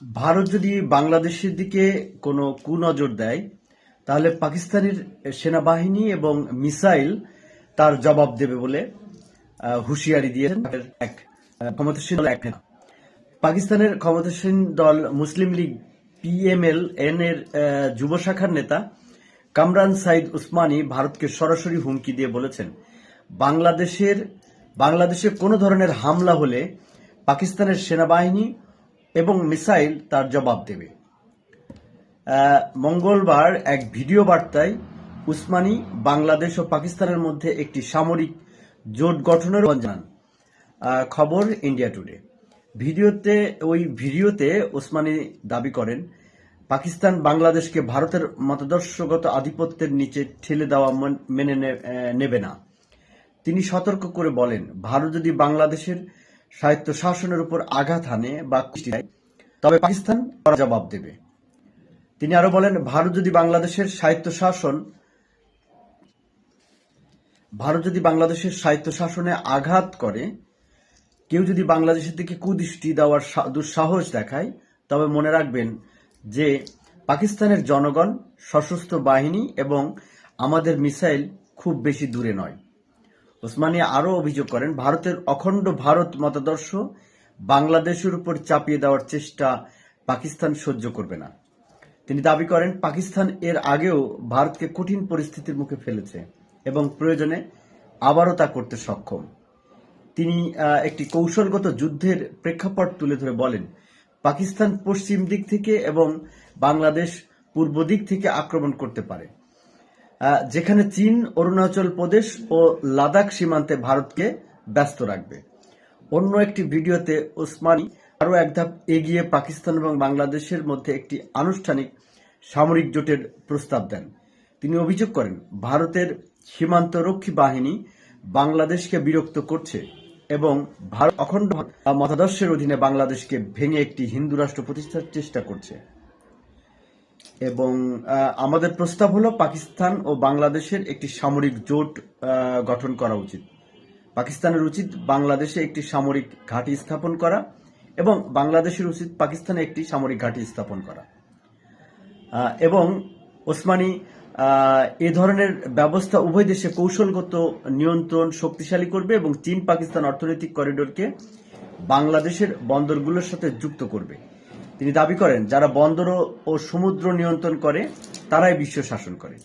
ভারত যদি বাংলাদেশের দিকে কোনো কুনজর দেয় তাহলে পাকিস্তানের সেনাবাহিনী এবং মিসাইল তার জবাব দেবে বলে হুঁশিয়ারি দিয়েছেন এক ক্ষমতাসীন দল এক নেতা। পাকিস্তানের ক্ষমতাসীন দল মুসলিম লীগ পিএমএল এন এর যুব শাখার নেতা কামরান সাইদ উসমানী ভারতকে সরাসরি হুমকি দিয়ে বলেছেন, বাংলাদেশে কোনো ধরনের হামলা হলে পাকিস্তানের সেনাবাহিনী এবং মিসাইল তার জবাব দেবে। মঙ্গলবার এক ভিডিও বার্তায় উসমানী বাংলাদেশ ও পাকিস্তানের মধ্যে একটি সামরিক জোট গঠনের জানান। খবর ইন্ডিয়া টুডে। ভিডিওতে ওসমানী দাবি করেন, পাকিস্তান বাংলাদেশকে ভারতের মতাদর্শগত আধিপত্যের নিচে ঠেলে দেওয়া মেনে নেবে না। তিনি সতর্ক করে বলেন, ভারত যদি বাংলাদেশের স্বায়ত্তশাসনের উপর আঘাত হানে বা কুষ্টি দেয় তবে পাকিস্তান জবাব দেবে। তিনি আরো বলেন, ভারত যদি বাংলাদেশের স্বায়ত্তশাসনে আঘাত করে, কেউ যদি বাংলাদেশের দিকে কুদৃষ্টি দেওয়ার দুঃসাহস দেখায়, তবে মনে রাখবেন যে পাকিস্তানের জনগণ, সশস্ত্র বাহিনী এবং আমাদের মিসাইল খুব বেশি দূরে নয়। ওসমানী আরও অভিযোগ করেন, ভারতের অখণ্ড ভারত মতাদর্শ বাংলাদেশের উপর চাপিয়ে দেওয়ার চেষ্টা পাকিস্তান সহ্য করবে না। তিনি দাবি করেন, পাকিস্তান এর আগেও ভারতকে কঠিন পরিস্থিতির মুখে ফেলেছে এবং প্রয়োজনে আবারও তা করতে সক্ষম। তিনি একটি কৌশলগত যুদ্ধের প্রেক্ষাপট তুলে ধরে বলেন, পাকিস্তান পশ্চিম দিক থেকে এবং বাংলাদেশ পূর্ব দিক থেকে আক্রমণ করতে পারে, যেখানে চীন অরুণাচল প্রদেশ ও লাদাখ সীমান্তে ভারতকে ব্যস্ত রাখবে। অন্য একটি ভিডিওতে ওসমানী আরও এক ধাপ এগিয়ে পাকিস্তান এবং বাংলাদেশের মধ্যে একটি আনুষ্ঠানিক সামরিক জোটের প্রস্তাব দেন। তিনি অভিযোগ করেন, ভারতের সীমান্তরক্ষী বাহিনী বাংলাদেশকে বিরক্ত করছে এবং ভারত অখণ্ড মতাদর্শের অধীনে বাংলাদেশকে ভেঙে একটি হিন্দু রাষ্ট্র প্রতিষ্ঠার চেষ্টা করছে এবং আমাদের প্রস্তাব হলো পাকিস্তান ও বাংলাদেশের একটি সামরিক জোট গঠন করা উচিত। পাকিস্তানের উচিত বাংলাদেশে একটি সামরিক ঘাঁটি স্থাপন করা এবং বাংলাদেশের উচিত পাকিস্তানে একটি সামরিক ঘাঁটি স্থাপন করা। এবং ওসমানী এ ধরনের ব্যবস্থা উভয় দেশে কৌশলগত নিয়ন্ত্রণ শক্তিশালী করবে এবং চীন পাকিস্তান অর্থনৈতিক করিডোরকে বাংলাদেশের বন্দরগুলোর সাথে যুক্ত করবে। তিনি দাবি করেন, যারা বন্দর ও সমুদ্র নিয়ন্ত্রণ করে তারাই বিশ্ব শাসন করে।